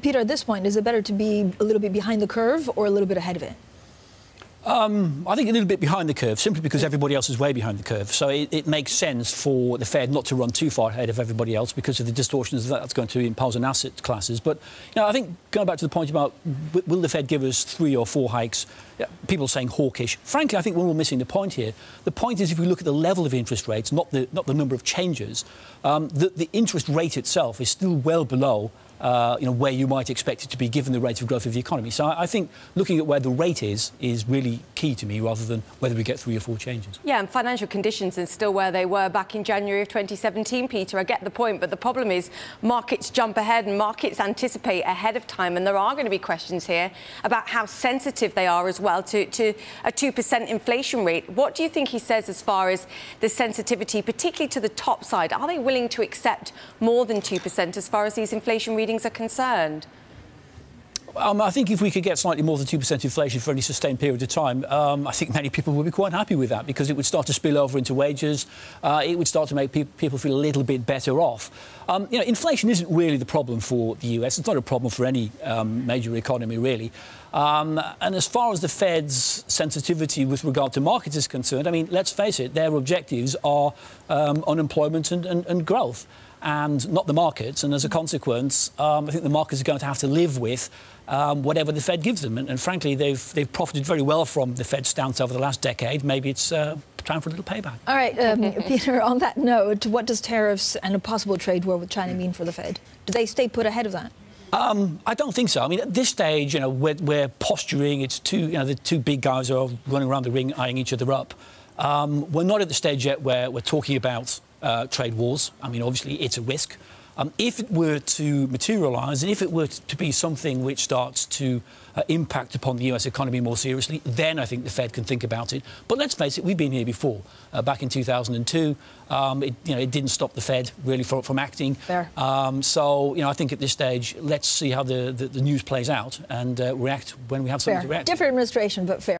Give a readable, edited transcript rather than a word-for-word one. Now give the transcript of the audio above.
Peter, at this point, is it better to be a little bit behind the curve or a little bit ahead of it? I think a little bit behind the curve, simply because everybody else is way behind the curve. So it makes sense for the Fed not to run too far ahead of everybody else because of the distortions that's going to impose on asset classes. But I think going back to the point about will the Fed give us 3 or 4 hikes, people saying hawkish. Frankly, I think we're all missing the point here. The point is, if we look at the level of interest rates, not the number of changes, the interest rate itself is still well below where you might expect it to be given the rate of growth of the economy. So I think looking at where the rate is really key to me, rather than whether we get 3 or 4 changes. Yeah, and financial conditions are still where they were back in January of 2017, Peter. I get the point, but the problem is markets jump ahead and markets anticipate ahead of time, and there are going to be questions here about how sensitive they are as well to a 2% inflation rate. What do you think he says as far as the sensitivity, particularly to the top side? Are they willing to accept more than 2% as far as these inflation readings are concerned? I think if we could get slightly more than 2% inflation for any sustained period of time, I think many people would be quite happy with that, because it would start to spill over into wages. It would start to make people feel a little bit better off. Inflation isn't really the problem for the US. It's not a problem for any major economy, really. And as far as the Fed's sensitivity with regard to markets is concerned, I mean, let's face it, their objectives are unemployment and growth, and not the markets. And as a consequence, I think the markets are going to have to live with whatever the Fed gives them. And frankly, they've profited very well from the Fed's stance over the last decade. Maybe it's time for a little payback. All right, Peter, on that note, what does tariffs and a possible trade war with China mean for the Fed? Do they stay put ahead of that? I don't think so. I mean, at this stage, we're posturing. It's the two big guys are running around the ring, eyeing each other up. We're not at the stage yet where we're talking about trade wars. I mean, obviously, it's a risk. If it were to materialise, and if it were to be something which starts to impact upon the US economy more seriously, then I think the Fed can think about it. But let's face it, we've been here before. Back in 2002, it didn't stop the Fed really from acting. Fair. So, I think at this stage, let's see how the news plays out and react when we have something to react to. Different administration, but fair.